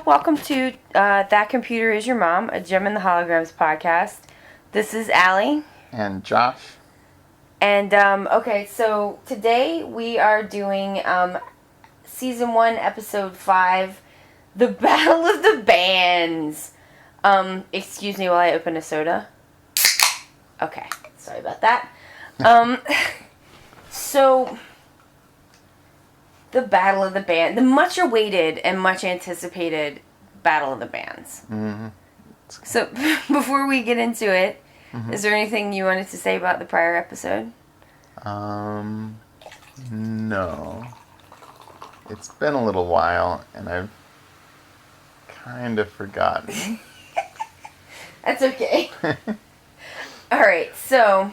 welcome to That Computer Is Your Mom, a Gem in the Holograms podcast. This is Allie. And Josh. And, okay, so today we are doing Season 1, Episode 5, The Battle of the Bands. Excuse me while I open a soda. Okay, sorry about that. So, the Battle of the Band, the much awaited and much anticipated Battle of the Bands. Mm-hmm. So, before we get into it, is there anything you wanted to say about the prior episode? No. It's been a little while, and I've kind of forgotten. That's okay. Alright, so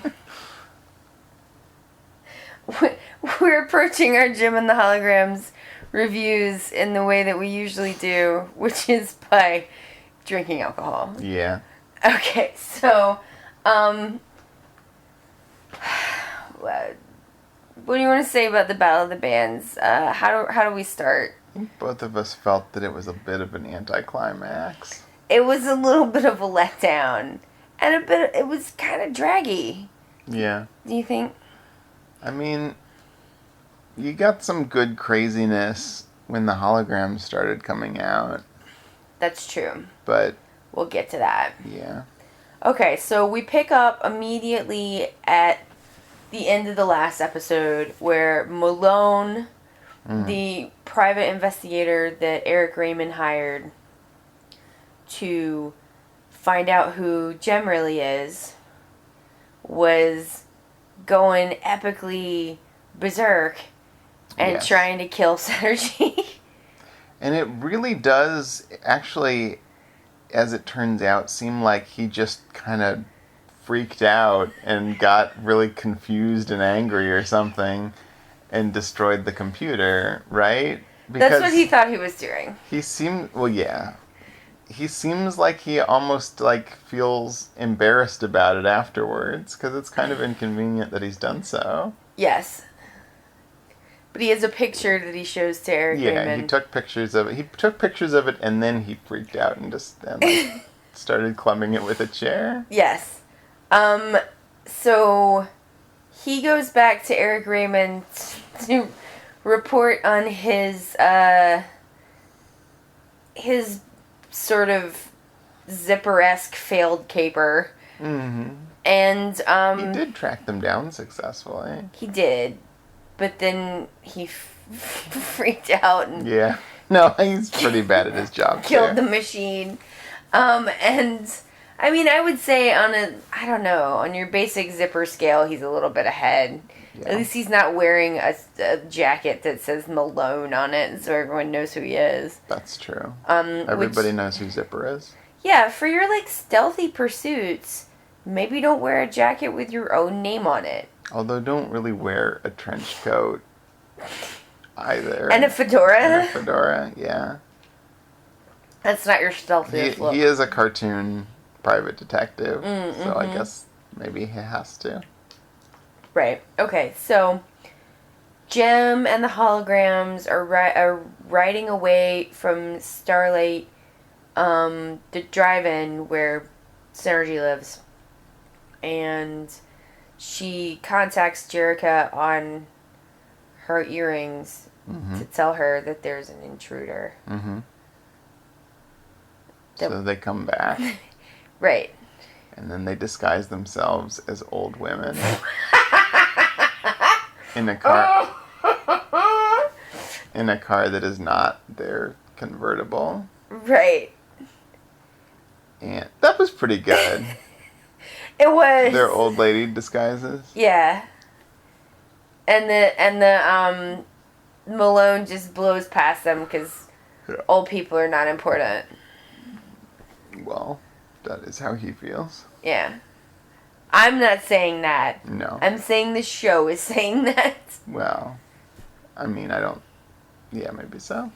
we're approaching our Gem and the Holograms reviews in the way that we usually do, which is by drinking alcohol. Yeah. Okay, so, what do you want to say about the Battle of the Bands? How do we start? I think both of us felt that it was a bit of an anticlimax. It was a little bit of a letdown, and it was kind of draggy. Yeah. Do you think? I mean, you got some good craziness when the holograms started coming out. That's true. But we'll get to that. Yeah. Okay, so we pick up immediately at the end of the last episode where Malone, the private investigator that Eric Raymond hired to find out who Jem really is, was going epically berserk and trying to kill Synergy. And it really does, actually, as it turns out, seem like he just kind of freaked out and got really confused and angry or something and destroyed the computer, right? Because that's what he thought he was doing. He seemed, well, yeah. He seems like he almost, feels embarrassed about it afterwards, because it's kind of inconvenient that he's done so. Yes. But he has a picture that he shows to Eric Raymond. Yeah, he took pictures of it. He took pictures of it, and then he freaked out and just started clubbing it with a chair. Yes. So he goes back to Eric Raymond to report on his sort of Zipper-esque failed caper. Mm-hmm. And he did track them down successfully. He did, but then he freaked out and no, he's pretty bad at his job. Killed the machine. And I mean, I would say on your basic Zipper scale, he's a little bit ahead. Yeah. At least he's not wearing a jacket that says Malone on it, so everyone knows who he is. That's true. Everybody knows who Zipper is. Yeah, for your stealthy pursuits, maybe don't wear a jacket with your own name on it. Although don't really wear a trench coat either. And a fedora? Yeah. That's not your stealthiest look. He is a cartoon private detective, so I guess maybe he has to. Right. Okay, so Jem and the holograms are riding away from Starlight, the drive-in where Synergy lives. And she contacts Jerica on her earrings to tell her that there's an intruder. Mm-hmm. So they come back. Right. And then they disguise themselves as old women. In a car. In a car that is not their convertible. Right. And that was pretty good. It was. Their old lady disguises. Yeah. And the Malone just blows past them because old people are not important. Well, that is how he feels. Yeah. I'm not saying that. No. I'm saying the show is saying that. Well, I mean, I don't... Yeah, maybe so.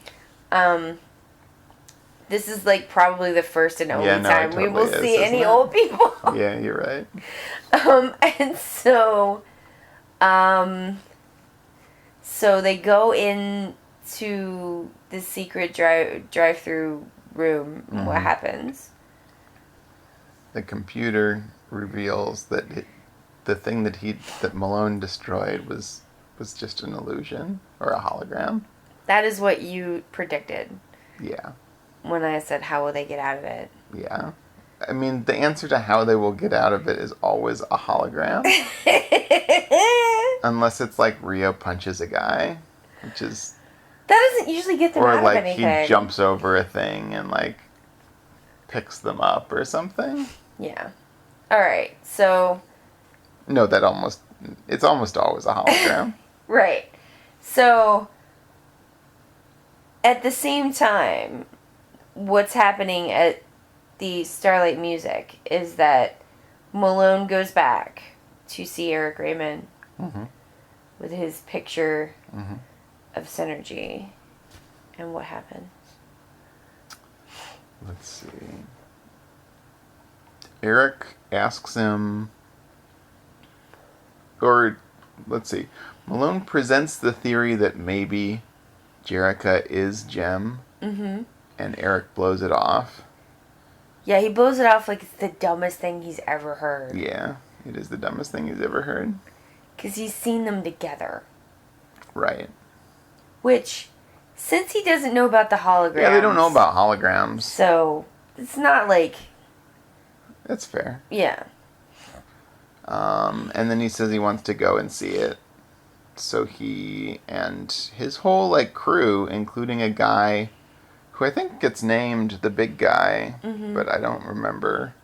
This is probably the first and only time totally we will see any it? old people. Yeah, you're right. And so they go into the secret drive-through room. Mm-hmm. What happens? The computer reveals that the thing that Malone destroyed was just an illusion or a hologram. That is what you predicted. Yeah. When I said, how will they get out of it? Yeah. I mean, the answer to how they will get out of it is always a hologram. Unless it's like Rio punches a guy, which is... That doesn't usually get them out of anything. Or like he jumps over a thing and like picks them up or something. Yeah. Alright, so... No, it's almost always a hologram. Right. So, at the same time, what's happening at the Starlight Music is that Malone goes back to see Eric Raymond with his picture of Synergy. And what happened? Let's see. Eric asks him... Or, let's see. Malone presents the theory that maybe Jerrica is Jem. And Eric blows it off. Yeah, he blows it off like it's the dumbest thing he's ever heard. Yeah, it is the dumbest thing he's ever heard. Because he's seen them together. Right. Which, since he doesn't know about the holograms... Yeah, they don't know about holograms. So, it's not like... That's fair. Yeah. And then he says he wants to go and see it. So he and his whole, like, crew, including a guy who I think gets named the big guy, but I don't remember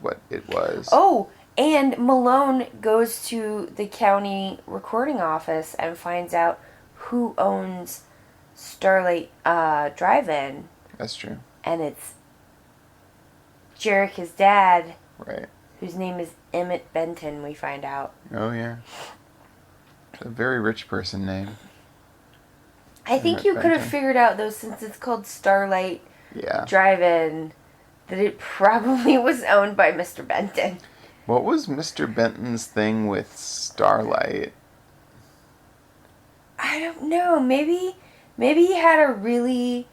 what it was. Oh, and Malone goes to the county recording office and finds out who owns Starlight Drive-In. That's true. And it's Jerrica's dad, right? Whose name is Emmett Benton, we find out. Oh, yeah. A very rich person name. I think you could have figured out, though, since it's called Starlight Drive-In, that it probably was owned by Mr. Benton. What was Mr. Benton's thing with Starlight? I don't know. Maybe he had a really,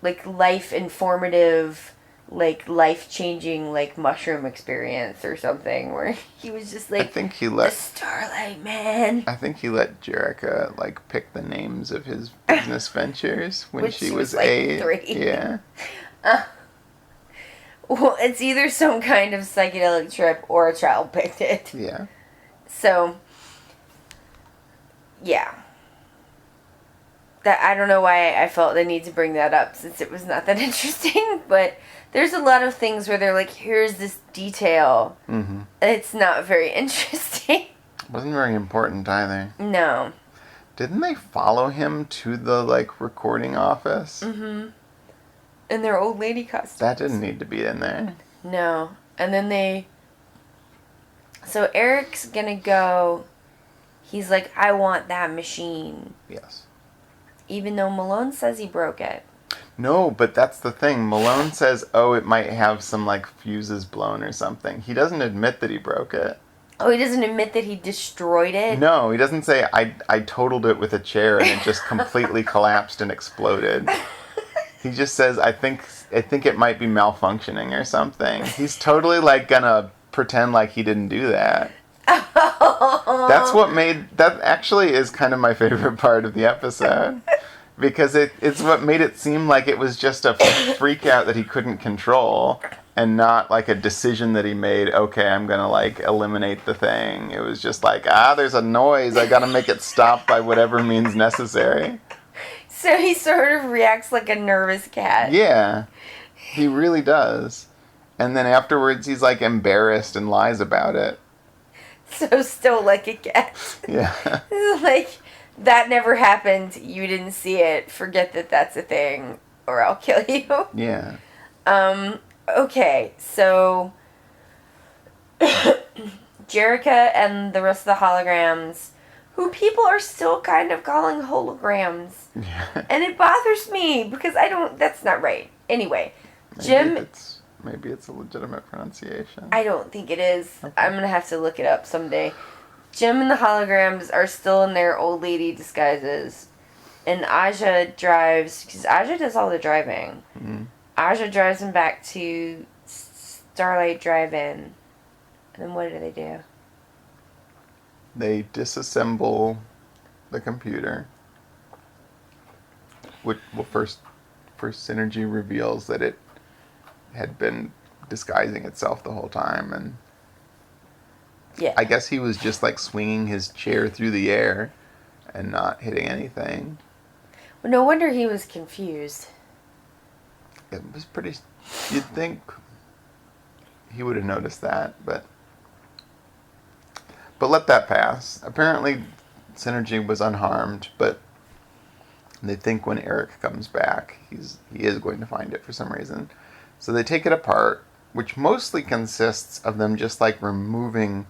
like life informative, like life changing, like mushroom experience or something, where he was just like, I think he let the Starlight Man. I think he let Jerrica like pick the names of his business ventures when she was like 8. 3. Yeah. Well, it's either some kind of psychedelic trip or a child picked it. Yeah. So, yeah. That I don't know why I felt the need to bring that up since it was not that interesting, but there's a lot of things where they're like, here's this detail. Mm-hmm. It's not very interesting. Wasn't very important either. No. Didn't they follow him to the, like, recording office? Mm-hmm. In their old lady costumes. That didn't need to be in there. No. And then so Eric's gonna go, he's like, I want that machine. Yes. Even though Malone says he broke it. No, but that's the thing. Malone says, oh, it might have some, like, fuses blown or something. He doesn't admit that he broke it. Oh, he doesn't admit that he destroyed it? No, he doesn't say, I totaled it with a chair and it just completely collapsed and exploded. He just says, I think it might be malfunctioning or something. He's totally, like, gonna pretend like he didn't do that. That actually is kind of my favorite part of the episode. Because it's what made it seem like it was just a freak out that he couldn't control and not like a decision that he made, okay, I'm going to like eliminate the thing. It was just like, there's a noise. I got to make it stop by whatever means necessary. So he sort of reacts like a nervous cat. Yeah, he really does. And then afterwards he's like embarrassed and lies about it. So still like a cat. Yeah. It's like, that never happened. You didn't see it. Forget that that's a thing, or I'll kill you. Yeah. Okay, so Jerrica and the rest of the holograms, who people are still kind of calling holograms. Yeah. And it bothers me because that's not right. Anyway, Maybe it's a legitimate pronunciation. I don't think it is. Okay. I'm going to have to look it up someday. Jim and the holograms are still in their old lady disguises. And Aja drives, because Aja does all the driving. Mm-hmm. Aja drives them back to Starlight Drive-In. And then what do they do? They disassemble the computer. Which, well, first Synergy reveals that it had been disguising itself the whole time, and Yeah. I guess he was just like swinging his chair through the air and not hitting anything. Well, no wonder he was confused. It was pretty... You'd think he would have noticed that, but let that pass. Apparently, Synergy was unharmed, but they think when Eric comes back, he is going to find it for some reason. So they take it apart, which mostly consists of them just like removing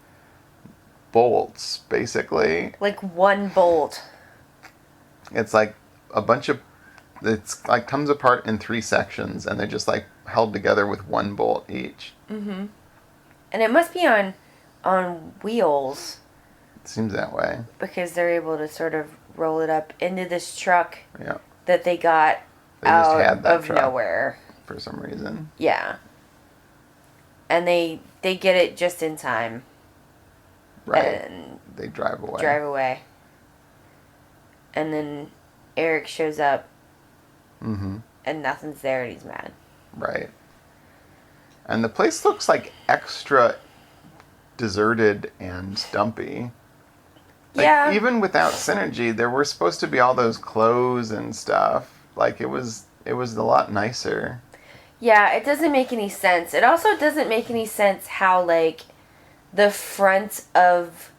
bolts, basically. Like one bolt. It's like a bunch of... It's like comes apart in 3 sections, and they're just like held together with one bolt each. Mm-hmm. And it must be on wheels. It seems that way. Because they're able to sort of roll it up into this truck that they got They just out had that of truck nowhere. For some reason. Yeah. And they get it just in time. Right. And they drive away. And then Eric shows up. Mm-hmm. And nothing's there and he's mad. Right. And the place looks like extra deserted and dumpy. Like, yeah. Even without Synergy, there were supposed to be all those clothes and stuff. Like, it was a lot nicer. Yeah, it doesn't make any sense. It also doesn't make any sense how, like, the front of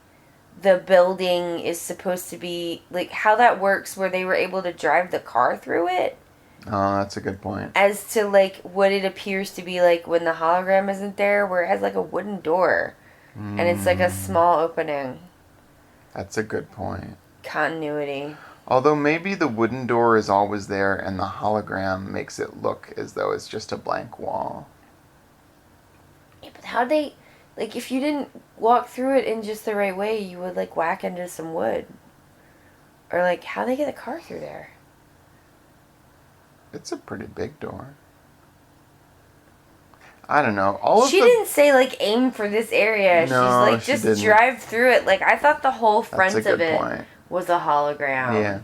the building is supposed to be, like, how that works where they were able to drive the car through it. Oh, that's a good point. As to, like, what it appears to be like when the hologram isn't there, where it has, like, a wooden door. And it's, like, a small opening. That's a good point. Continuity. Although maybe the wooden door is always there and the hologram makes it look as though it's just a blank wall. Yeah, but how they... Like, if you didn't walk through it in just the right way, you would, like, whack into some wood. Or, like, how they get a car through there? It's a pretty big door. I don't know. She didn't say, like, aim for this area. No, She's like, just drive through it. Like, I thought the whole front of it was a hologram. Yeah.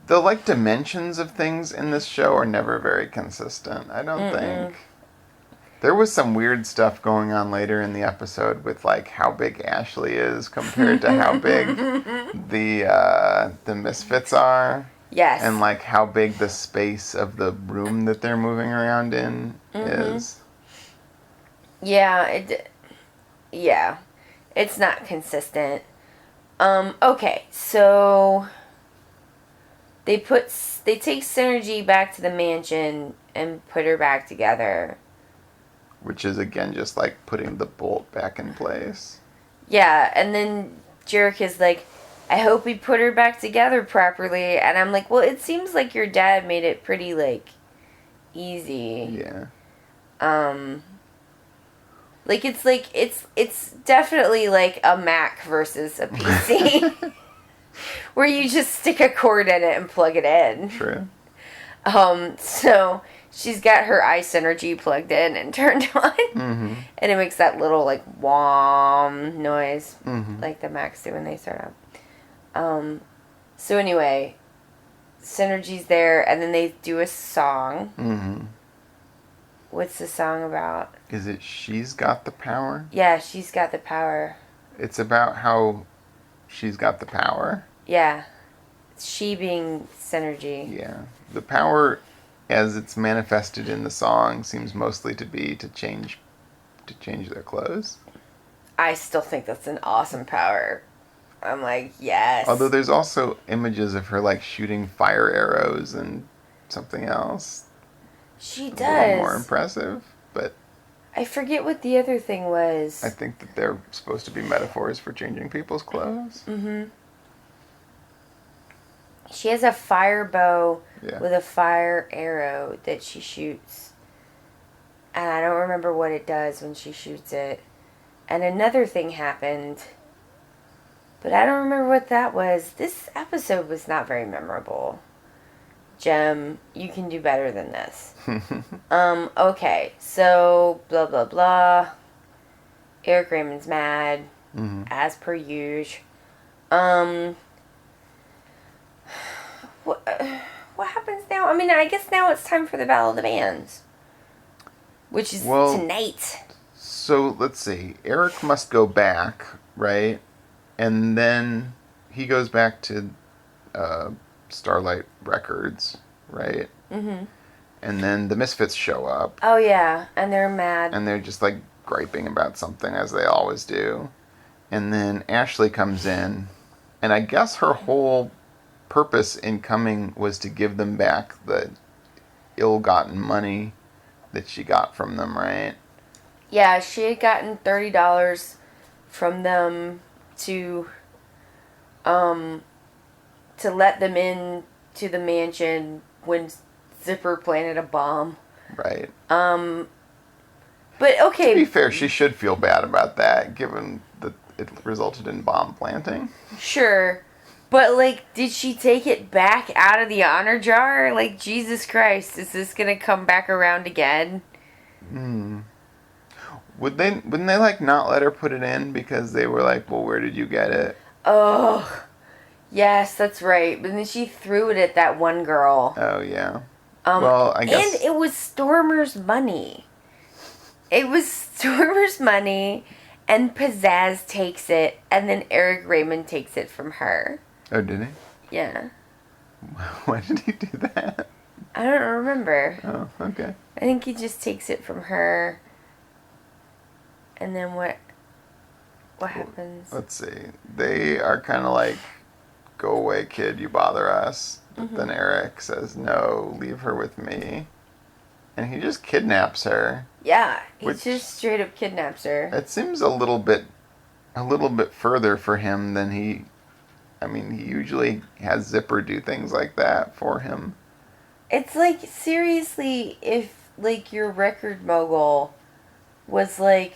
The, like, dimensions of things in this show are never very consistent, I don't think. There was some weird stuff going on later in the episode with, like, how big Ashley is compared to how big the Misfits are. Yes. And, like, how big the space of the room that they're moving around in is. Yeah, it's not consistent. Okay, so they take Synergy back to the mansion and put her back together. Which is, again, just like putting the bolt back in place. Yeah, and then Jerick is like, I hope we put her back together properly. And I'm like, well, it seems like your dad made it pretty, like, easy. Yeah. Like, it's definitely, like, a Mac versus a PC. Where you just stick a cord in it and plug it in. True. So she's got her iSynergy plugged in and turned on. Mm-hmm. And it makes that little, like, whom noise. Like the Macs do when they start up. So anyway, Synergy's there, and then they do a song. Mm-hmm. What's the song about? Is it She's Got the Power? Yeah, She's Got the Power. It's about how she's got the power. Yeah. She being Synergy. Yeah. The power, as it's manifested in the song, seems mostly to be to change their clothes. I still think that's an awesome power. I'm like, yes. Although there's also images of her, like, shooting fire arrows and something else. She does. A little more impressive, but... I forget what the other thing was. I think that they're supposed to be metaphors for changing people's clothes. Mm-hmm. She has a fire bow with a fire arrow that she shoots. And I don't remember what it does when she shoots it. And another thing happened. But I don't remember what that was. This episode was not very memorable. Jem, you can do better than this. Okay, so blah blah blah. Eric Raymond's mad, as per usual. What happens now? I mean, I guess now it's time for the Battle of the Bands, which is tonight. So let's see. Eric must go back, right? And then he goes back to Starlight Records, right? Mm-hmm. And then the Misfits show up. Oh yeah, and they're mad. And they're just like griping about something, as they always do. And then Ashley comes in, and I guess her whole purpose in coming was to give them back the ill-gotten money that she got from them, right? Yeah, she had gotten $30 from them to let them in to the mansion when Zipper planted a bomb. Right. But okay. To be fair, she should feel bad about that, given that it resulted in bomb planting. Sure. But, like, did she take it back out of the honor jar? Like, Jesus Christ, is this gonna come back around again? Wouldn't they, like, not let her put it in because they were like, well, where did you get it? Oh, yes, that's right. But then she threw it at that one girl. Oh, yeah. Well, I guess... And it was Stormer's money. It was Stormer's money, and Pizzazz takes it, and then Eric Raymond takes it from her. Oh, did he? Yeah. Why did he do that? I don't remember. Oh, okay. I think he just takes it from her. And then what happens? Let's see. They are kind of like, go away, kid, you bother us. But then Eric says, no, leave her with me. And he just kidnaps her. Yeah, he just straight up kidnaps her. It seems a little bit further for him than he... I mean, he usually has Zipper do things like that for him. It's like, seriously, if, like, your record mogul was, like,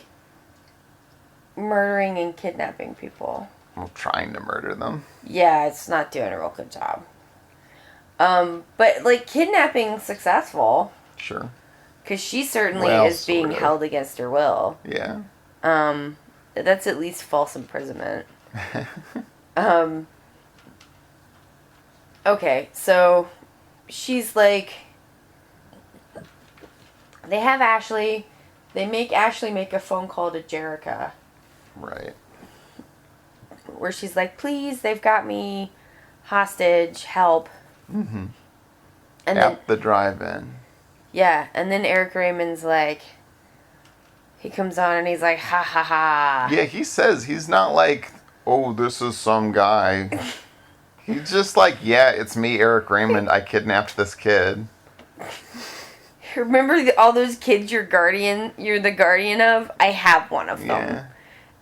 murdering and kidnapping people. Well, trying to murder them. Yeah, it's not doing a real good job. But, like, kidnapping successful. Sure. Because she certainly is being held against her will. Yeah. That's at least false imprisonment. Okay, so she's like, they have Ashley, they make Ashley make a phone call to Jerica. Right. Where she's like, please, they've got me hostage, help. Mm-hmm. And at the drive-in. Yeah, and then Eric Raymond's like, he comes on and he's like, ha ha ha. Yeah, he says, he's not like, oh, this is some guy. He's just like, yeah, it's me, Eric Raymond. I kidnapped this kid. Remember all those kids you're the guardian of? I have one of them. Yeah.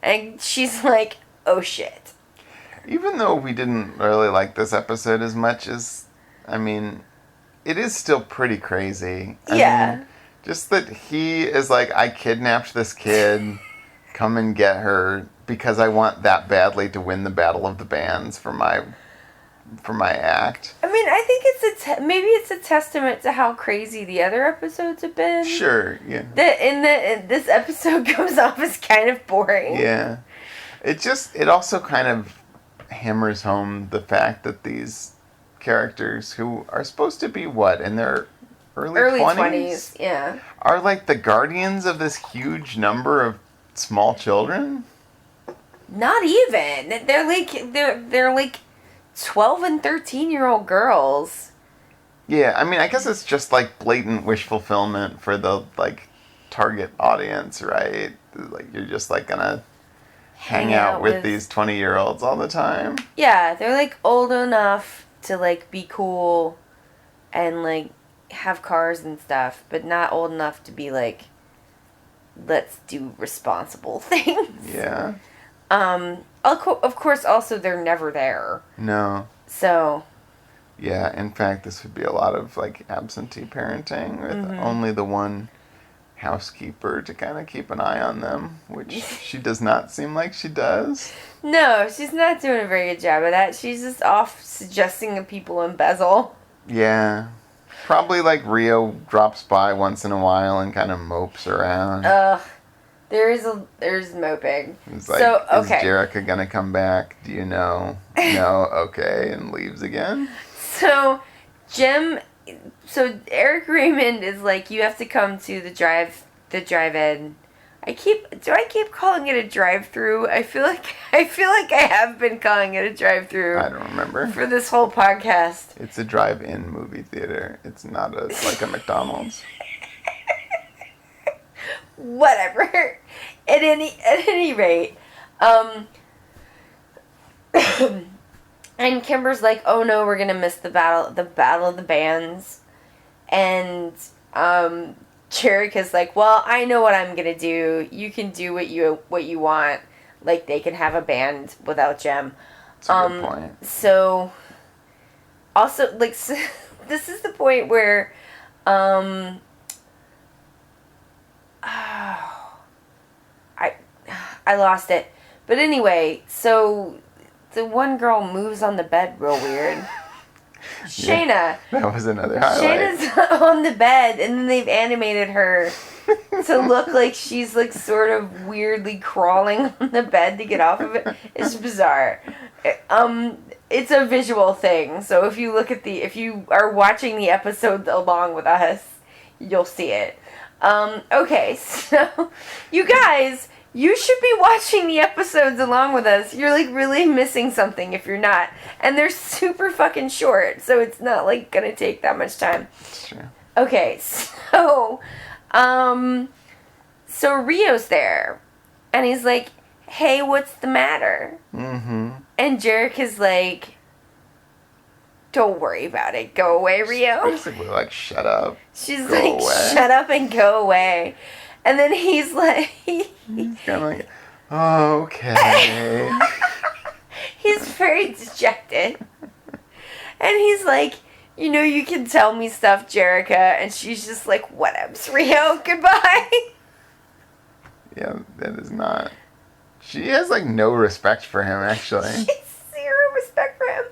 And she's like, oh shit. Even though we didn't really like this episode as much as, I mean, it is still pretty crazy. I mean, just that he is like, I kidnapped this kid, come and get her, because I want that badly to win the Battle of the Bands for my act. I mean, I think maybe it's a testament to how crazy the other episodes have been. Sure, yeah. That this episode comes off as kind of boring. Yeah. It also kind of hammers home the fact that these characters, who are supposed to be what, in their early 20s? Yeah. Are like the guardians of this huge number of small children? Not even. They're like 12 and 13-year-old girls. Yeah, I mean, I guess it's just like blatant wish fulfillment for the like target audience, right? Like, you're just like gonna hang out with these 20-year-olds all the time. Yeah, they're like old enough to like be cool and like have cars and stuff, but not old enough to be like, let's do responsible things. Yeah. Of course, also they're never there. No. So. Yeah, in fact, this would be a lot of like absentee parenting with only the one housekeeper to kind of keep an eye on them, which she does not seem like she does. No, she's not doing a very good job of that. She's just off suggesting that people embezzle. Yeah. Probably like Rio drops by once in a while and kind of mopes around. There's moping. It's like, so, okay. Is Jerica gonna come back? Do you know? No, okay, and leaves again. So Eric Raymond is like, you have to come to the drive-in. Do I keep calling it a drive-through? I feel like I have been calling it a drive-through. I don't remember. For this whole podcast. It's a drive-in movie theater. It's not like a McDonald's. Whatever. At any rate, and Kimber's like, oh no, we're gonna miss the battle of the bands, and Jerica's like, well, I know what I'm gonna do. You can do what you want. Like, they can have a band without Jem. That's a good point. So, also, like, so, this is the point where, I lost it. But anyway, so the one girl moves on the bed real weird. Shayna. Yeah, that was another highlight. Shayna's on the bed, and then they've animated her to look like she's like sort of weirdly crawling on the bed to get off of it. It's bizarre. It's a visual thing. So if you are watching the episode along with us, you'll see it. Okay, so you guys, you should be watching the episodes along with us. You're like really missing something if you're not. And they're super fucking short, so it's not like gonna take that much time. Sure. Okay, so Rio's there, and he's like, hey, what's the matter? Mm-hmm. And Jeric is like, don't worry about it. Go away, Rio. She's basically like, shut up. She's like, shut up and go away. And then he's like... he's kind of like, oh, okay. He's very dejected. And he's like, you know, you can tell me stuff, Jerica. And she's just like, whatevs, Rio, goodbye. Yeah, that is not... She has, like, no respect for him, actually. She has zero respect for him.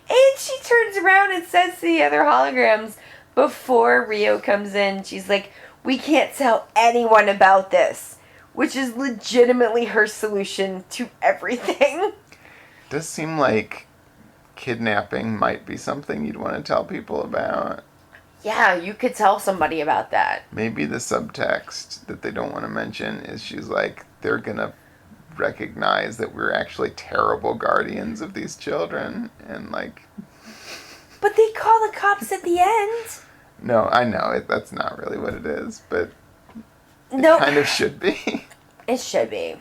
And she turns around and says to the other holograms, before Rio comes in, she's like, we can't tell anyone about this. Which is legitimately her solution to everything. It does seem like kidnapping might be something you'd want to tell people about. Yeah, you could tell somebody about that. Maybe the subtext that they don't want to mention is she's like, they're gonna recognize that we're actually terrible guardians of these children, and like... But they call the cops at the end. No, I know, that's not really what it is, but it kind of should be. It should be.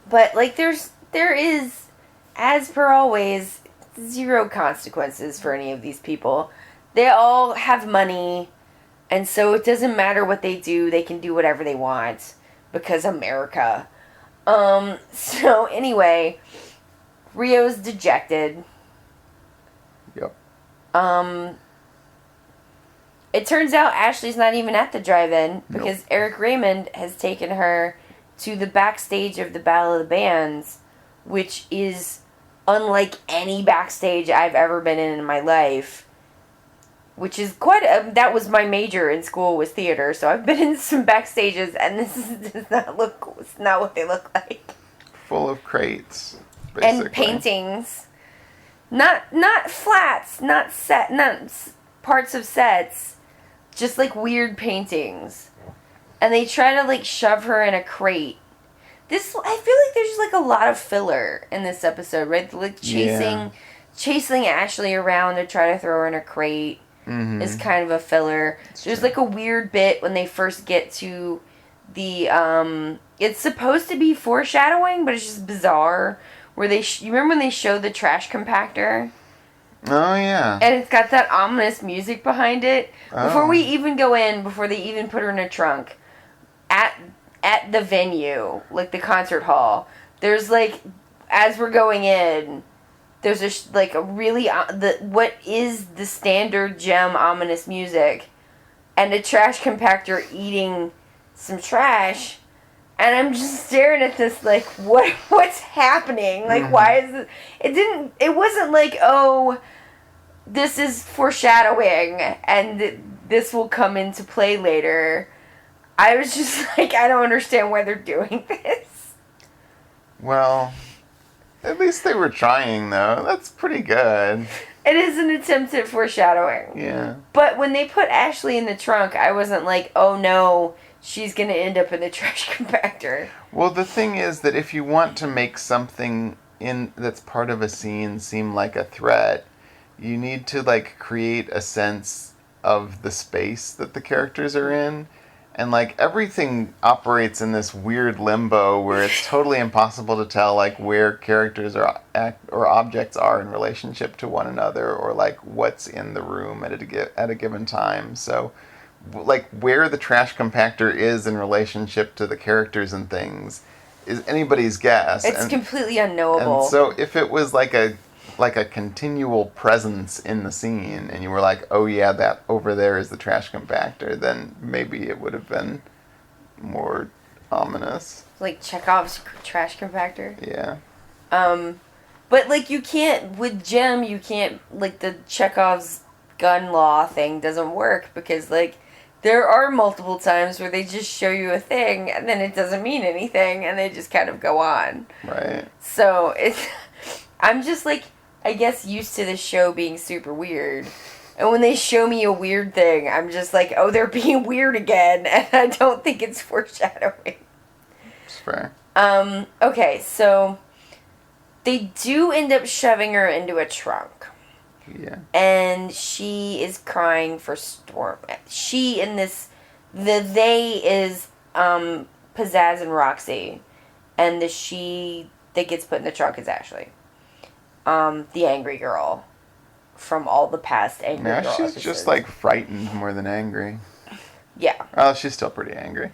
But, like, there is, as per always, zero consequences for any of these people. They all have money, and so it doesn't matter what they do, they can do whatever they want, because America. So anyway, Rio's dejected. Yep. It turns out Ashley's not even at the drive-in because Eric Raymond has taken her to the backstage of the Battle of the Bands, which is unlike any backstage I've ever been in my life. Which is that was my major in school, was theater, so I've been in some backstages, and it's not what they look like. Full of crates, basically. And paintings. Not flats, not parts of sets, just like weird paintings. And they try to like shove her in a crate. I feel like there's just like a lot of filler in this episode, right? Like chasing Ashley around to try to throw her in a crate. Mm-hmm. Is kind of a filler. There's like a weird bit when they first get to the it's supposed to be foreshadowing, but it's just bizarre. Where you remember when they showed the trash compactor? Oh yeah. And it's got that ominous music behind it. Oh. Before we even go in, before they even put her in a trunk, at the venue, like the concert hall, there's like, as we're going in, there's a really what is the standard Jem ominous music, and a trash compactor eating some trash. And I'm just staring at this like, what's happening? Like, why is it? It wasn't like, oh, this is foreshadowing and this will come into play later. I was just like, I don't understand why they're doing this. Well, at least they were trying, though. That's pretty good. It is an attempt at foreshadowing. Yeah. But when they put Ashley in the trunk, I wasn't like, oh no, she's going to end up in the trash compactor. Well, the thing is that if you want to make something that's part of a scene seem like a threat, you need to, like, create a sense of the space that the characters are in. And, like, everything operates in this weird limbo where it's totally impossible to tell, like, where characters or objects are in relationship to one another, or, like, what's in the room at a given time. So, like, where the trash compactor is in relationship to the characters and things is anybody's guess. It's completely unknowable. And so if it was like a continual presence in the scene, and you were like, oh yeah, that over there is the trash compactor, then maybe it would have been more ominous. Like Chekhov's trash compactor? Yeah. But, like, you can't, with Jim, you can't, like, the Chekhov's gun law thing doesn't work, because, like, there are multiple times where they just show you a thing, and then it doesn't mean anything, and they just kind of go on. Right. So, I'm just, like, I guess used to this show being super weird. And when they show me a weird thing, I'm just like, oh, they're being weird again, and I don't think it's foreshadowing. It's fair. Okay, so they do end up shoving her into a trunk. Yeah. And she is crying for Storm. She in this, they is Pizzazz and Roxy, and the she that gets put in the trunk is Ashley. The angry girl from all the past angry girl she's episodes. just, like, frightened more than angry. Yeah. Oh, she's still pretty angry.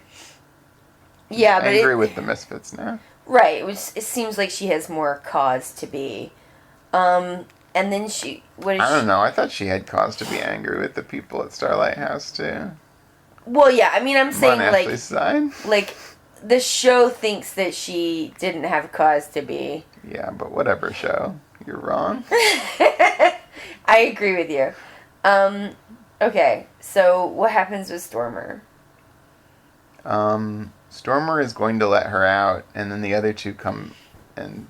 Yeah, but angry with the Misfits now. Right, it seems like she has more cause to be. And then I don't know. I thought she had cause to be angry with the people at Starlight House too. Well, yeah. I mean, I'm saying, on Ashley's side. Like, the show thinks that she didn't have cause to be. Yeah, but whatever show. You're wrong. I agree with you. Okay, so what happens with Stormer? Stormer is going to let her out, and then the other two come and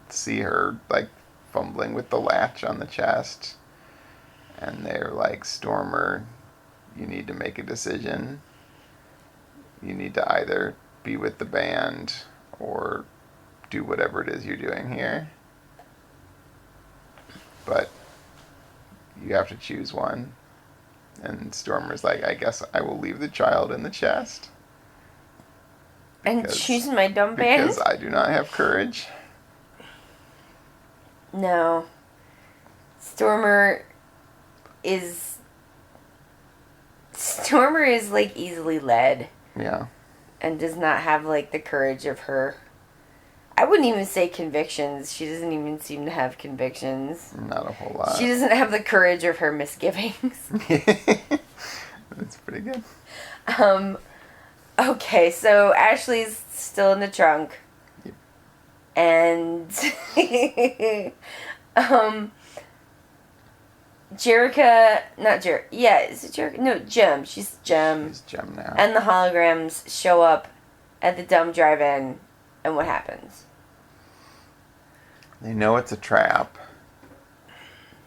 see her, like, fumbling with the latch on the chest. And they're like, Stormer, you need to make a decision. You need to either be with the band or do whatever it is you're doing here. But you have to choose one. And Stormer's like, I guess I will leave the child in the chest. And choose my dumb band? Because I do not have courage. No. Stormer is like easily led. Yeah. And does not have like the courage of her. I wouldn't even say convictions. She doesn't even seem to have convictions. Not a whole lot. She doesn't have the courage of her misgivings. That's pretty good. Okay, so Ashley's still in the trunk. Yep. And Jerica, not Jerica, yeah, is it Jerica? No, Jem. She's Jem. She's Jem now. And the holograms show up at the dumb drive-in, and what happens? They know it's a trap,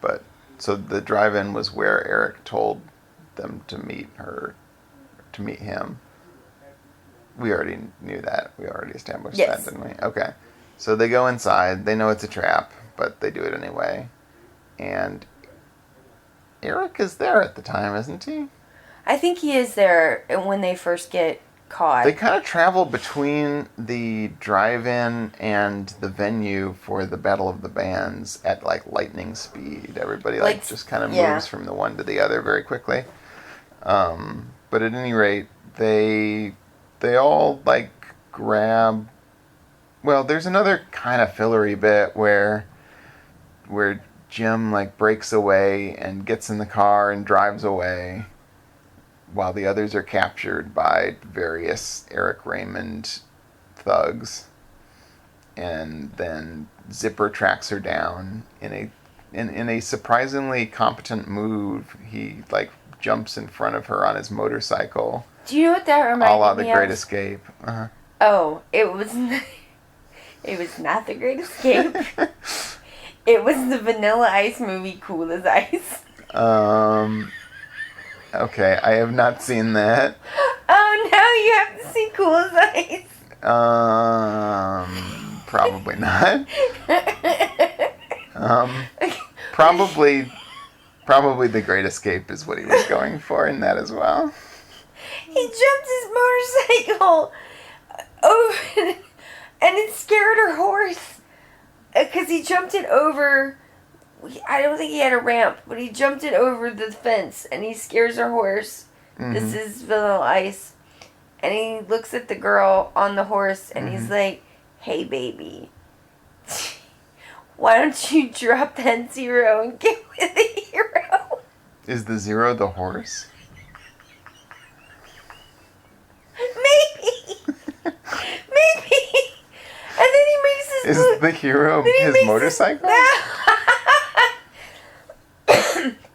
but so the drive-in was where Eric told them to meet him. We already knew that. We already established that, didn't we? Okay. So they go inside. They know it's a trap, but they do it anyway. And Eric is there at the time, isn't he? I think he is there when they first get caught. They kind of travel between the drive-in and the venue for the Battle of the Bands at, like, lightning speed. Everybody, like just kind of moves from the one to the other very quickly. But at any rate, they all, like, grab... Well, there's another kind of fillery bit where Jim, like, breaks away and gets in the car and drives away while the others are captured by various Eric Raymond thugs. And then Zipper tracks her down in a surprisingly competent move. He like jumps in front of her on his motorcycle. Do you know what that reminded me of? A la The Great Escape. Uh-huh. Oh, it was not The Great Escape. It was the Vanilla Ice movie, Cool as Ice. Okay, I have not seen that. Oh, now you have to see Cool as Ice. Probably not. Probably The Great Escape is what he was going for in that as well. He jumped his motorcycle over, and it scared her horse. Because he jumped it over, I don't think he had a ramp, but he jumped it over the fence, and he scares her horse. Mm-hmm. This is Vanilla Ice. And he looks at the girl on the horse, and he's like, "Hey, baby, why don't you drop that zero and get with the hero?" Is the zero the horse? Maybe. And then he makes his... Is the hero his motorcycle?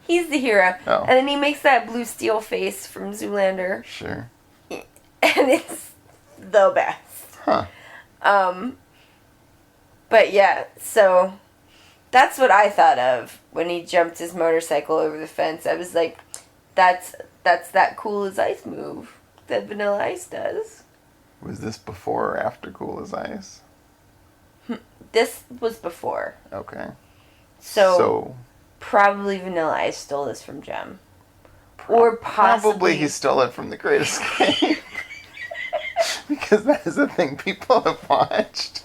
He's the hero. Oh. And then he makes that blue steel face from Zoolander. Sure. And it's the best. Huh. But yeah, so that's what I thought of when he jumped his motorcycle over the fence. I was like, that's that Cool as Ice move that Vanilla Ice does. Was this before or after Cool as Ice? This was before. Okay. So probably Vanilla Ice stole this from Jem. Or possibly... Probably he stole it from The Great Escape. Because that is a thing people have watched.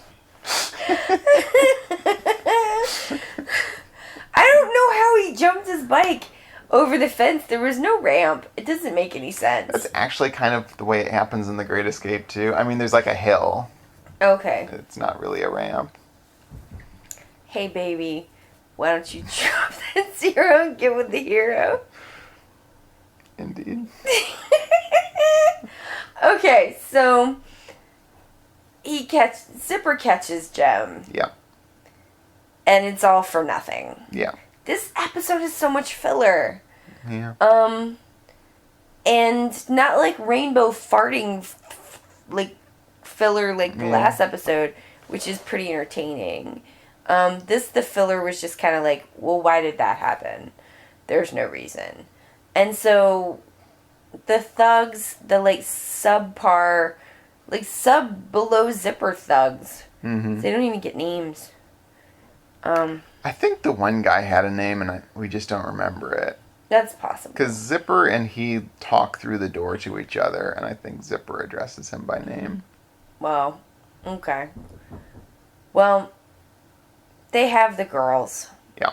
I don't know how he jumped his bike over the fence. There was no ramp. It doesn't make any sense. That's actually kind of the way it happens in The Great Escape, too. I mean, there's like a hill. Okay. It's not really a ramp. Hey, baby, why don't you drop that zero and get with the hero? Indeed. Okay, so Zipper catches Jem. Yeah. And it's all for nothing. Yeah. This episode is so much filler. Yeah. And not like rainbow farting like filler like the last episode, which is pretty entertaining. The filler was just kind of like, well, why did that happen? There's no reason. And so the thugs, the like subpar, like sub below Zipper thugs, they don't even get names. I think the one guy had a name and we just don't remember it. That's possible. Because Zipper and he talk through the door to each other, and I think Zipper addresses him by name. Well, okay. Well, they have the girls. Yeah.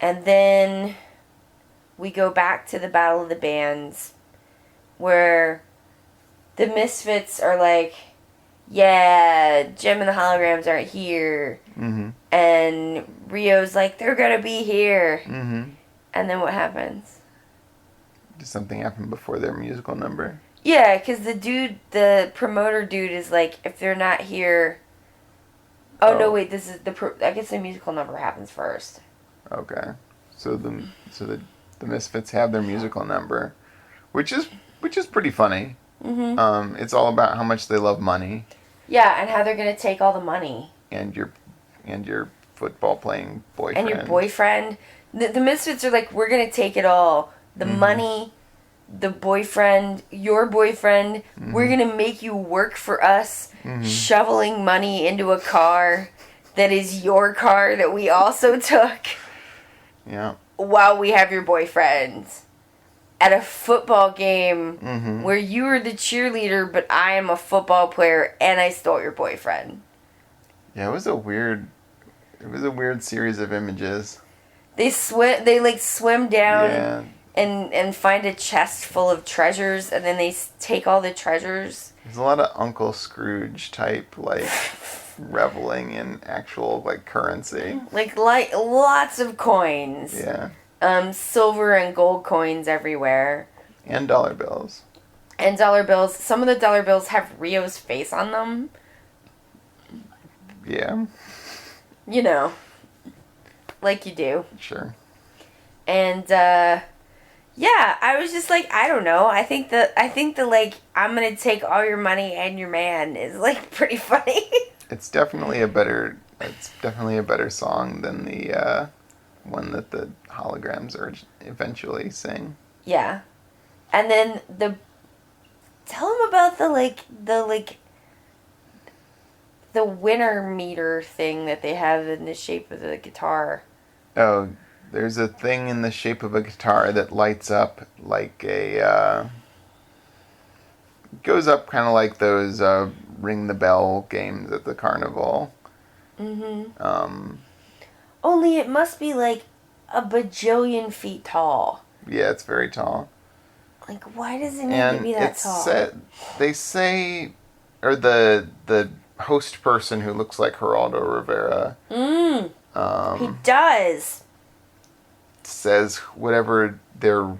And then we go back to the Battle of the Bands, where the Misfits are like, yeah, Jem and the Holograms aren't here. Mm-hmm. And Rio's like, they're going to be here. Mm-hmm. And then what happens? Does something happen before their musical number? Yeah, because the promoter dude is like, if they're not here... Oh, no, wait, this is I guess the musical number happens first. Okay. So the Misfits have their musical number, which is pretty funny. Mm-hmm. It's all about how much they love money. Yeah, and how they're going to take all the money. And your football playing boyfriend. And your boyfriend. The Misfits are like, we're going to take it all. The money, the boyfriend, your boyfriend. Mm-hmm. We're going to make you work for us, shoveling money into a car that is your car that we also took. Yeah. While we have your boyfriend. At a football game where you were the cheerleader, but I am a football player and I stole your boyfriend. Yeah, it was a weird series of images. They swim down and find a chest full of treasures, and then they take all the treasures. There's a lot of Uncle Scrooge type, like, reveling in actual, like, currency. Like lots of coins. Yeah. Silver and gold coins everywhere. And dollar bills. And dollar bills. Some of the dollar bills have Rio's face on them. Yeah. You know. Like you do. Sure. And, yeah, I was just like, I don't know. I think the like, I'm gonna take all your money and your man is, like, pretty funny. It's definitely a better song than the one that the Holograms eventually sing. Yeah. And then tell him about the winner meter thing that they have in the shape of the guitar. Oh, there's a thing in the shape of a guitar that lights up like a, goes up kind of like those ring the bell games at the carnival. Mm-hmm. Only it must be like a bajillion feet tall. Yeah, it's very tall. Like, why does it need to be that tall? They say, or the host person who looks like Geraldo Rivera. He does. Says whatever they're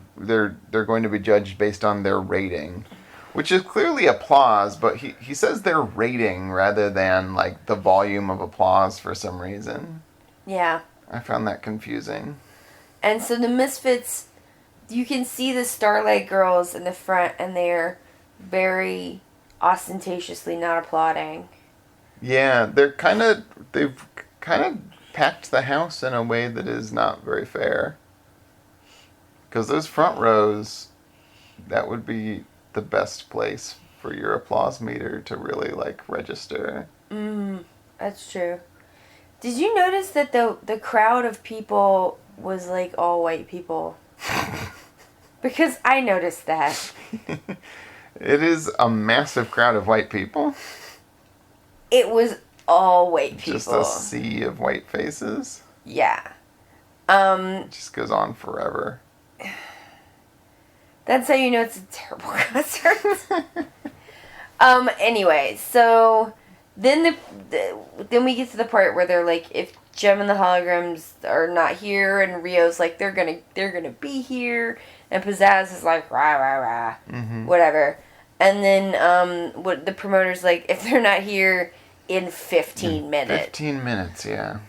going to be judged based on their rating, which is clearly applause, but he says their rating rather than like the volume of applause for some reason. Yeah. I found that confusing. And so the Misfits, you can see the Starlight Girls in the front, and they're very ostentatiously not applauding. Yeah, they've kind of packed the house in a way that is not very fair. Because those front rows, that would be the best place for your applause meter to really like register. That's true. Did you notice that the crowd of people was like all white people? Because I noticed that. It is a massive crowd of white people. It was all white people. Just a sea of white faces. Yeah. It just goes on forever. That's how you know it's a terrible concert. Anyway, so then then we get to the part where they're like, if Jem and the Holograms are not here, and Rio's like, they're gonna be here, and Pizzazz is like, rah rah rah, whatever. And then what the promoter's like, if they're not here in 15 minutes. 15 minutes, yeah.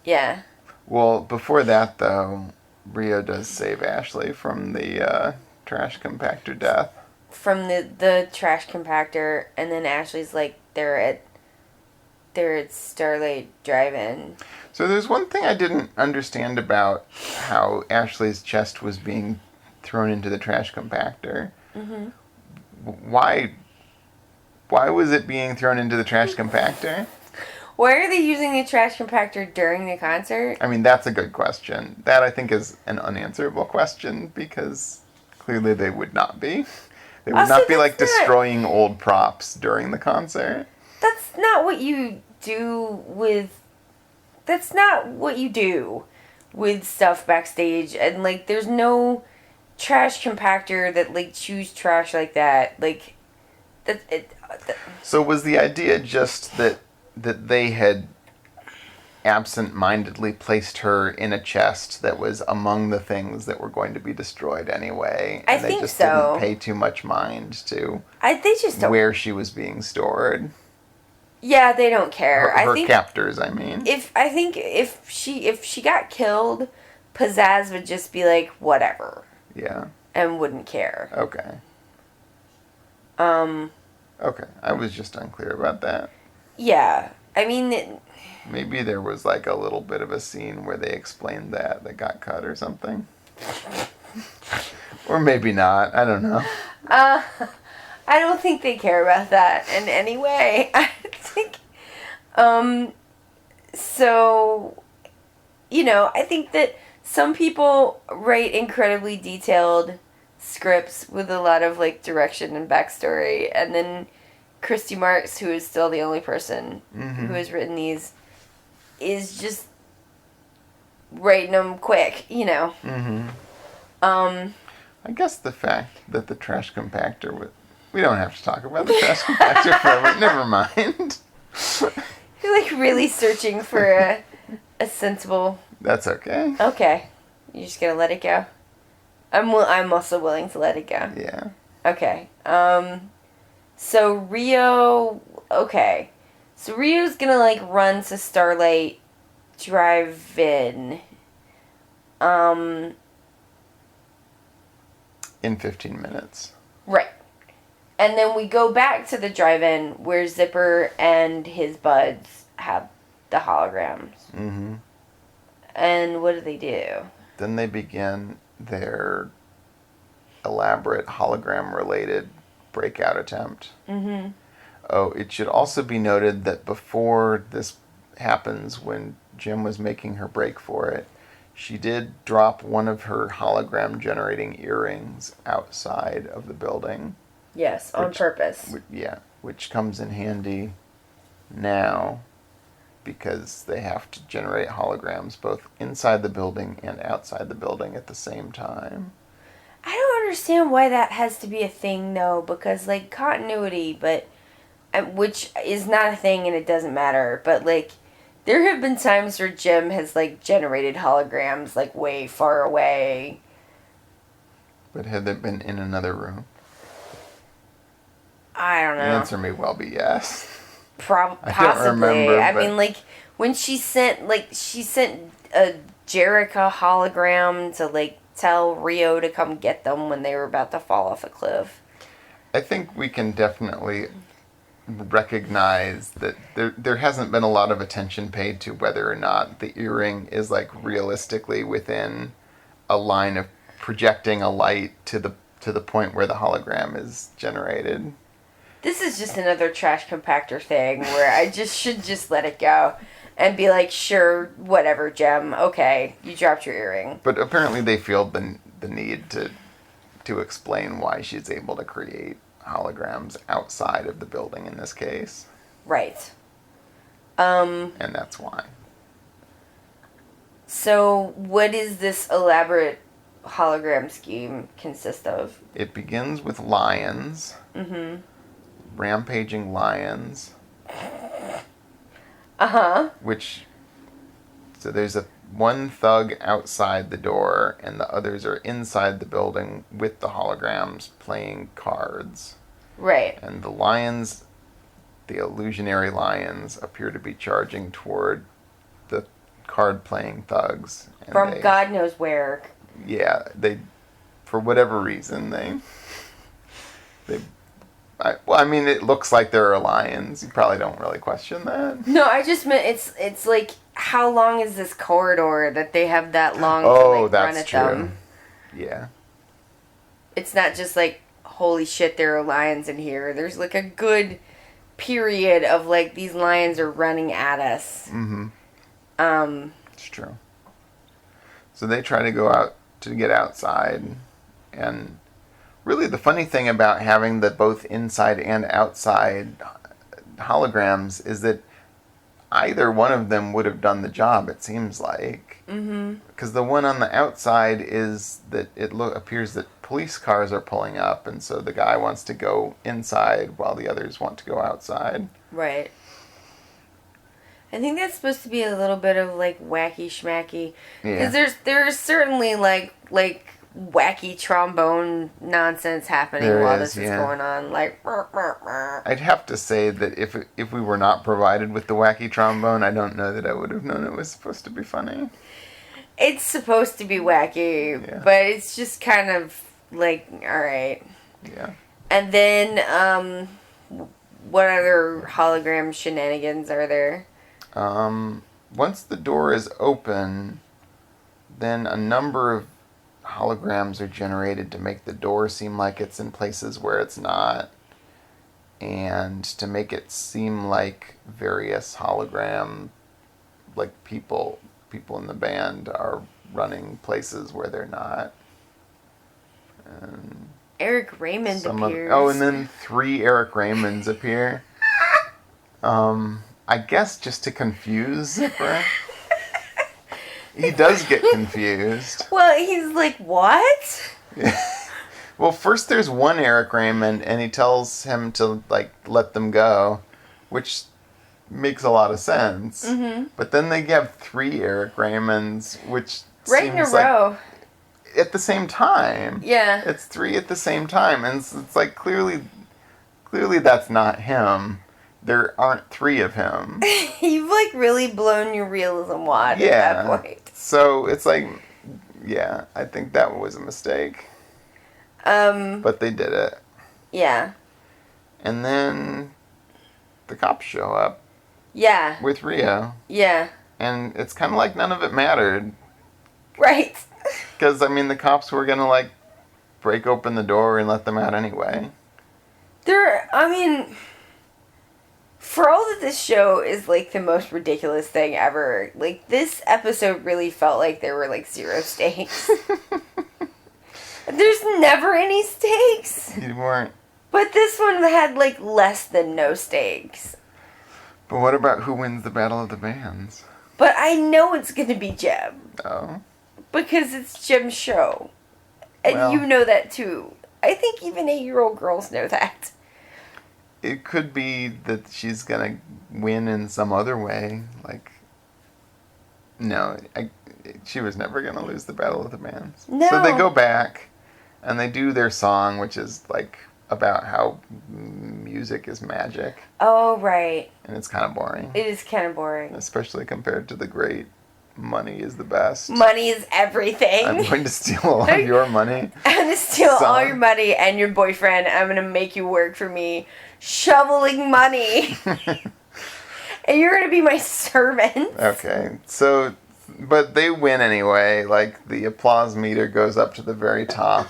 Yeah. Well, before that though, Rio does save Ashley from the trash compactor death. From the trash compactor, and then Ashley's like, they're at Starlight Drive-In. So there's one thing I didn't understand about how Ashley's chest was being thrown into the trash compactor. Mm-hmm. Why was it being thrown into the trash compactor? Why are they using the trash compactor during the concert? I mean, that's a good question. That, I think, is an unanswerable question, because clearly they would not be. They would not be, like, destroying old props during the concert. That's not what you do with... That's not what you do with stuff backstage. And, like, there's no trash compactor that, like, chews trash like that. Like, So was the idea just that they had absent-mindedly placed her in a chest that was among the things that were going to be destroyed anyway? I think so. They just didn't pay too much mind to where she was being stored. Yeah, they don't care. Her captors, I mean. If she got killed, Pizzazz would just be like, whatever. Yeah. And wouldn't care. Okay. Okay, I was just unclear about that. Yeah, I mean... Maybe there was like a little bit of a scene where they explained that got cut or something. Or maybe not, I don't know. I don't think they care about that in any way. I think... So... You know, I think that some people write incredibly detailed scripts with a lot of, like, direction and backstory, and then Christy Marks, who is still the only person who has written these, is just writing them quick, you know. I guess the fact that the trash compactor would... We don't have to talk about the trash compactor forever. Never mind. You're, like, really searching for a sensible... That's okay. Okay. You're just gonna let it go? I'm also willing to let it go. Yeah. Okay. So Rio. Okay. So Rio's gonna like run to Starlight Drive-In. In 15 minutes. Right. And then we go back to the drive-in where Zipper and his buds have the holograms. Mm-hmm. And what do? Then they begin their elaborate hologram-related breakout attempt. Mm-hmm. Oh, it should also be noted that before this happens, when Jim was making her break for it, she did drop one of her hologram-generating earrings outside of the building. Yes, on purpose. Which comes in handy now because they have to generate holograms both inside the building and outside the building at the same time. I don't understand why that has to be a thing, though, because, like, continuity, but... which is not a thing and it doesn't matter, but, like, there have been times where Jim has, like, generated holograms, like, way far away. But have they been in another room? I don't know. The answer may well be yes. Possibly. I don't remember, I mean, like, when she sent a Jerica hologram to, like, tell Rio to come get them when they were about to fall off a cliff. I think we can definitely recognize that there hasn't been a lot of attention paid to whether or not the earring is, like, realistically within a line of projecting a light to the point where the hologram is generated. This is just another trash compactor thing where I should just let it go and be like, sure, whatever, Jem. Okay, you dropped your earring. But apparently they feel the need to explain why she's able to create holograms outside of the building in this case. Right. And that's why. So what is this elaborate hologram scheme consist of? It begins with lions. Mm-hmm. Rampaging lions. Uh-huh. So there's one thug outside the door, and the others are inside the building with the holograms playing cards. Right. And the lions, the illusionary lions, appear to be charging toward the card-playing thugs. And from God knows where. Yeah, for whatever reason, I mean, it looks like there are lions. You probably don't really question that. No, I just meant it's like, how long is this corridor that they have that long to like run at them? Yeah. It's not just like, holy shit, there are lions in here. There's like a good period of like, these lions are running at us. Mm-hmm. It's true. So they try to go out to get outside, and really the funny thing about having the both inside and outside holograms is that either one of them would have done the job, it seems like. Mm-hmm. Because the one on the outside is that appears that police cars are pulling up, and so the guy wants to go inside while the others want to go outside. Right. I think that's supposed to be a little bit of like wacky schmacky. Yeah. Because there's certainly like wacky trombone nonsense happening this is going on. Like, I'd have to say that if we were not provided with the wacky trombone, I don't know that I would have known it was supposed to be funny. It's supposed to be wacky, but it's just kind of like, alright. Yeah. And then, what other hologram shenanigans are there? Once the door is open, then a number of holograms are generated to make the door seem like it's in places where it's not, and to make it seem like various hologram, like people in the band are running places where they're not. And Eric Raymond appears. And then 3 Eric Raymonds appear. I guess just to confuse Zipper. He does get confused. Well, he's like, what? Well, first there's one Eric Raymond, and he tells him to, like, let them go, which makes a lot of sense. Mm-hmm. But then they have 3 Eric Raymonds, which right in a row. at the same time. Yeah. It's 3 at the same time, and it's like clearly that's not him. There aren't 3 of him. You've like really blown your realism wad at that point. So it's like, yeah, I think that was a mistake. But they did it. Yeah. And then the cops show up. Yeah. With Rio. Yeah. And it's kind of like none of it mattered. Right. Because, I mean, the cops were going to, like, break open the door and let them out anyway. For all that this show is, like, the most ridiculous thing ever, like, this episode really felt like there were, like, 0 stakes. There's never any stakes. You weren't. But this one had, like, less than no stakes. But what about who wins the Battle of the Bands? But I know it's going to be Jim. Oh. Because it's Jim's show. And you know that, too. I think even 8-year-old girls know that. It could be that she's going to win in some other way. Like, no, she was never going to lose the Battle of the Bands. No. So they go back, and they do their song, which is, like, about how music is magic. Oh, right. And it's kind of boring. It is kind of boring. Especially compared to the great Money is the Best. Money is everything. I'm going to steal all of your money. I'm going to steal all your money and your boyfriend. I'm going to make you work for me shoveling money. And you're going to be my servant. Okay. So, but they win anyway. Like, the applause meter goes up to the very top.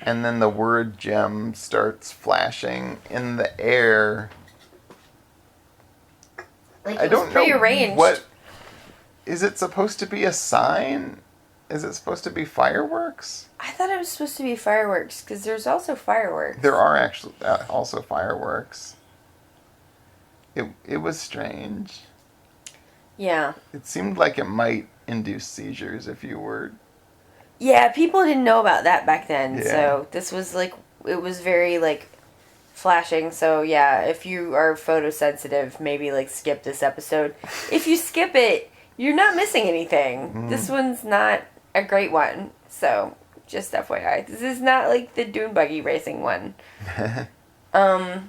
And then the word gem starts flashing in the air. Like I don't know prearranged. what... Is it supposed to be a sign? Is it supposed to be fireworks? I thought it was supposed to be fireworks, because there's also fireworks. There are actually also fireworks. It was strange. Yeah. It seemed like it might induce seizures if you were... Yeah, people didn't know about that back then, Yeah. so this was like, it was very like flashing, so yeah, if you are photosensitive, maybe like skip this episode. If you skip it, you're not missing anything. This one's not a great one, so just FYI. This is not like the dune buggy racing one. And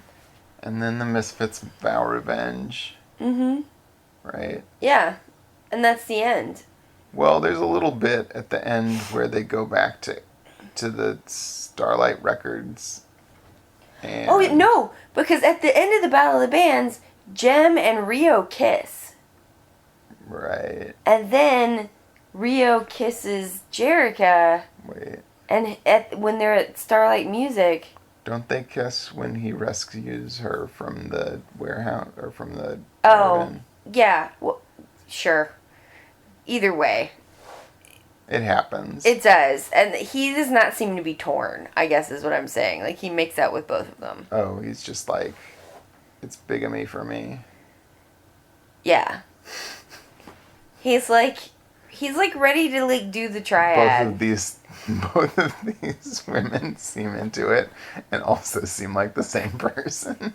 then the Misfits vow revenge. Mm-hmm. Right? Yeah, and that's the end. Well, there's a little bit at the end where they go back to the Starlight Records. And Oh, no, because at the end of the Battle of the Bands, Jem and Rio kiss. Right. And then Rio kisses Jerrica. Wait. And when they're at Starlight Music... Don't they kiss when he rescues her from the warehouse, or from the... Oh, caravan? yeah. Well, sure. Either way. It happens. It does. And he does not seem to be torn, I guess is what I'm saying. Like, he makes out with both of them. Oh, he's just like, it's bigamy for me. Yeah. He's like ready to, like, do the triad. Both of these women seem into it and also seem like the same person.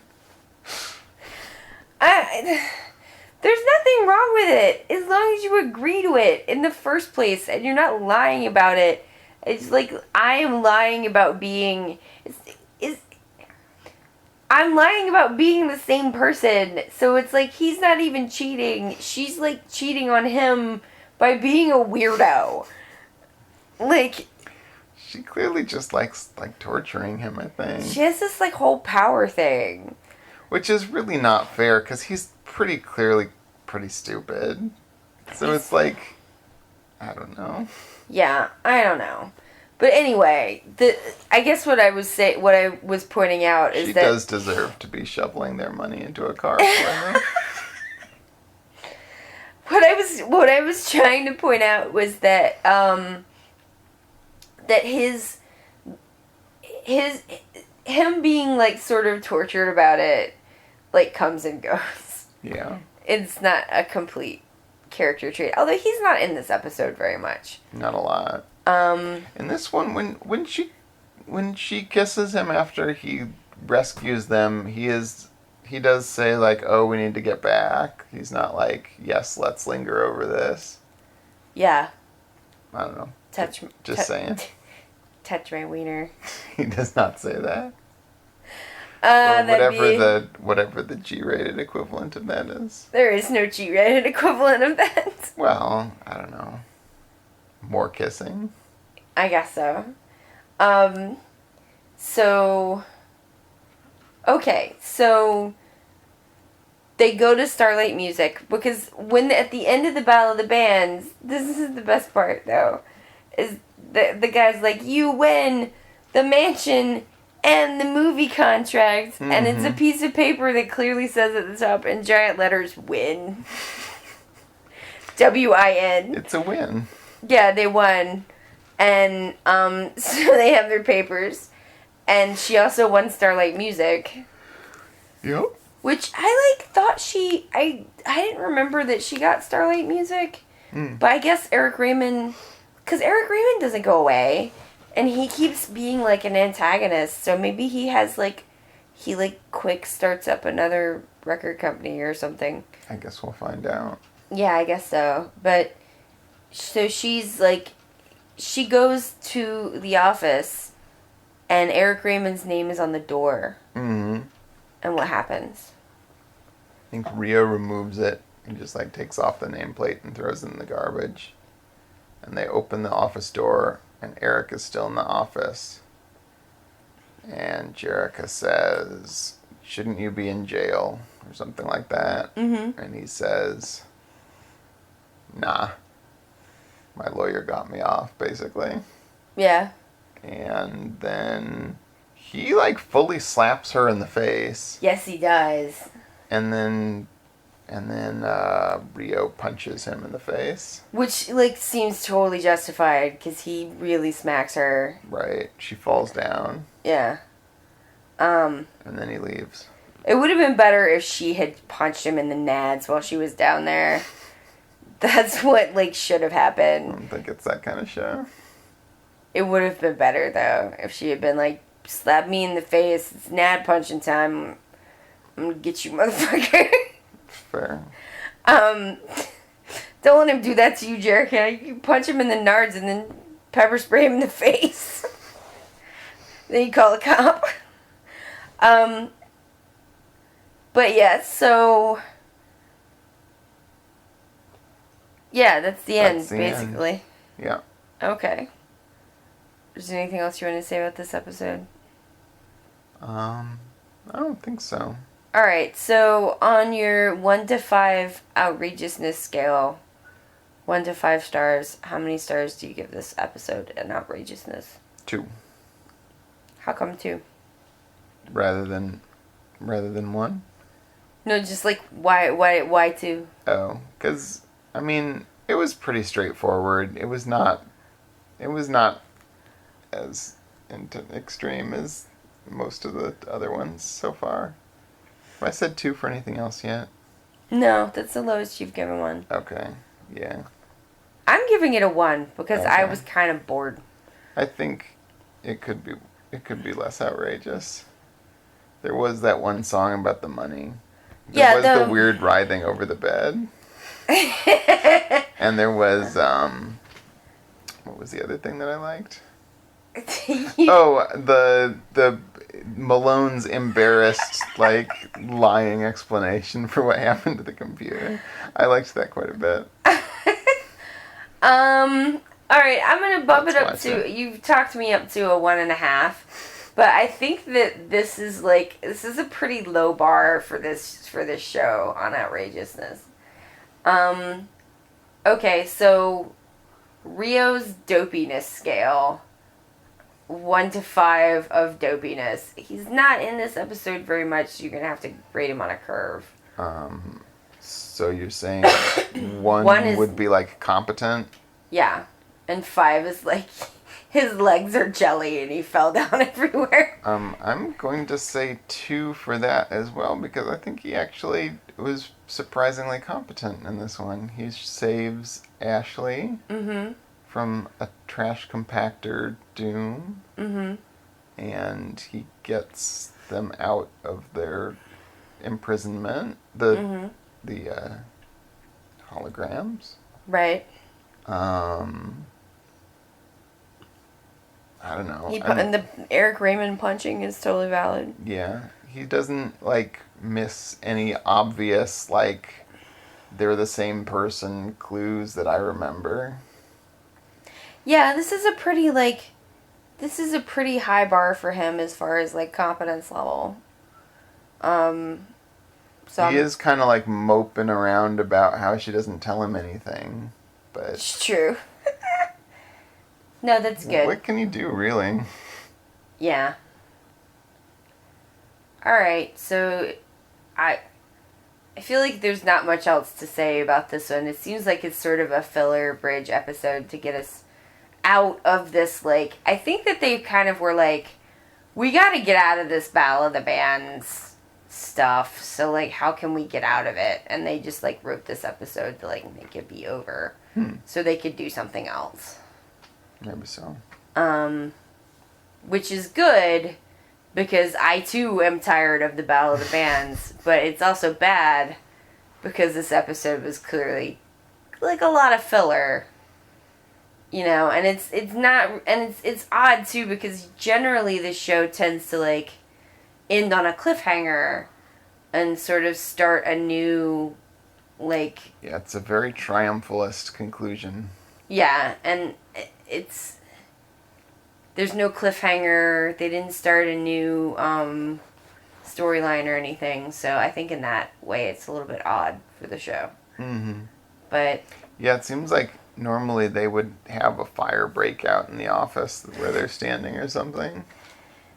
There's nothing wrong with it as long as you agree to it in the first place and you're not lying about it. It's like I am lying about being I'm lying about being the same person. So it's like he's not even cheating. She's like cheating on him by being a weirdo. Like she clearly just likes like torturing him, I think. She has this like whole power thing. Which is really not fair because he's pretty clearly pretty stupid. So it's like, I don't know. Yeah, I don't know. But anyway, I guess what I was pointing out is that she does deserve to be shoveling their money into a car for me. What I was trying to point out was that that him being like sort of tortured about it like comes and goes. Yeah. It's not a complete character trait. Although he's not in this episode very much. Not a lot. In this one, when she kisses him after he rescues them, he does say like, "Oh, we need to get back." He's not like, "Yes, let's linger over this." Yeah. I don't know. Just saying. Touch my wiener. He does not say that. Or whatever the G-rated equivalent of that is. There is no G-rated equivalent of that. Well, I don't know. More kissing? I guess so. Okay, so they go to Starlight Music because at the end of the Battle of the Bands, this is the best part though, is the guy's like, you win the mansion and the movie contract, and it's a piece of paper that clearly says at the top in giant letters, win. W-I-N. It's a win. Yeah, they won. And, so they have their papers. And she also won Starlight Music. Yep. Which I, thought I didn't remember that she got Starlight Music. But I guess Eric Raymond... Because Eric Raymond doesn't go away. And he keeps being, an antagonist. So maybe he has, he, quick starts up another record company or something. I guess we'll find out. Yeah, I guess so. But, so she's, she goes to the office, and Eric Raymond's name is on the door. Mm-hmm. And what happens? I think Rio removes it and just, takes off the nameplate and throws it in the garbage. And they open the office door, and Eric is still in the office. And Jerica says, shouldn't you be in jail? Or something like that. Mm-hmm. And he says, nah. My lawyer got me off, basically. Yeah. And then he, fully slaps her in the face. Yes, he does. And then Rio punches him in the face. Which, seems totally justified, because he really smacks her. Right. She falls down. Yeah. And then he leaves. It would have been better if she had punched him in the nads while she was down there. That's what, should have happened. I don't think it's that kind of show. It would have been better, though, if she had been slap me in the face, it's nad punching time, I'm gonna get you, motherfucker. Fair. Don't let him do that to you, Jericho. You punch him in the nards and then pepper spray him in the face. Then you call a cop. But yeah, so... Yeah, that's the end, basically. End. Yeah. Okay. Is there anything else you want to say about this episode? I don't think so. Alright, so on your 1 to 5 outrageousness scale, 1 to 5 stars, how many stars do you give this episode in outrageousness? 2. How come 2? Rather than 1? No, just why 2? Oh, because... it was pretty straightforward. It was not as extreme as most of the other ones so far. Have I said 2 for anything else yet? No, that's the lowest you've given one. Okay, yeah. I'm giving it a 1 because okay. I was kind of bored. I think it could be less outrageous. There was that one song about the money. There was the weird writhing over the bed. And there was, what was the other thing that I liked? The Malone's embarrassed, lying explanation for what happened to the computer. I liked that quite a bit. Alright, I'm gonna bump it up to, you've talked me up to a 1.5. But I think that this is a pretty low bar for this show on outrageousness. Okay, so Rio's dopiness scale, 1 to 5 of dopiness. He's not in this episode very much, so you're gonna have to rate him on a curve. So you're saying 1 would be competent? Yeah, and 5 is his legs are jelly and he fell down everywhere. I'm going to say 2 for that as well, because I think he actually was surprisingly competent in this one. He saves Ashley from a trash compactor doom, and he gets them out of their imprisonment. The holograms. Right. I don't know. And the Eric Raymond punching is totally valid. Yeah. He doesn't, like, miss any obvious, like, they're the same person clues that I remember. Yeah, this is a pretty high bar for him as far as, like, competence level. He is kind of, like, moping around about how she doesn't tell him anything, but... It's true. No, that's good. What can you do, really? Yeah. Alright, so I feel like there's not much else to say about this one. It seems like it's sort of a filler bridge episode to get us out of this, like... I think that they kind of were like, we gotta get out of this Battle of the Bands stuff, so, like, how can we get out of it? And they just, like, wrote this episode to, like, make it be over. So they could do something else. Maybe so. Which is good, because I too am tired of the Battle of the Bands, but it's also bad because this episode was clearly like a lot of filler, you know, and it's odd too, because generally this show tends to, like, end on a cliffhanger and sort of start a new, like... Yeah, it's a very triumphalist conclusion. Yeah, and it's... There's no cliffhanger. They didn't start a new storyline or anything. So I think in that way it's a little bit odd for the show. Mm-hmm. But... Yeah, it seems like normally they would have a fire breakout in the office where they're standing or something.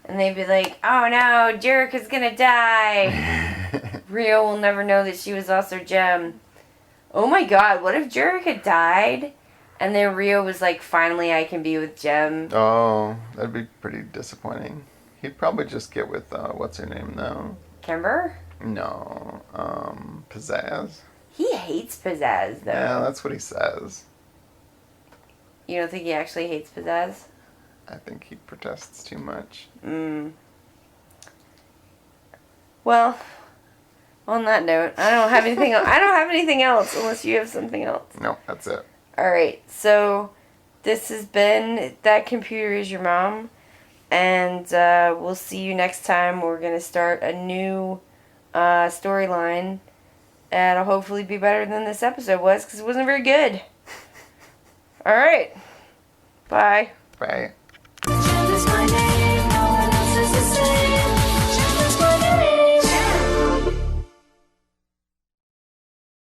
And they'd be like, oh no, Jerica's gonna die. Rio will never know that she was also Jem. Oh my god, what if Jerica died? And then Rio was like, finally I can be with Jem. Oh, that'd be pretty disappointing. He'd probably just get with, what's her name though? Kimber? No, Pizzazz. He hates Pizzazz, though. Yeah, that's what he says. You don't think he actually hates Pizzazz? I think he protests too much. Well, on that note, I don't have anything else. I don't have anything else unless you have something else. No, that's it. Alright, so this has been That Computer Is Your Mom, and we'll see you next time. We're going to start a new storyline, and it'll hopefully be better than this episode was, because it wasn't very good. Alright, bye. Bye.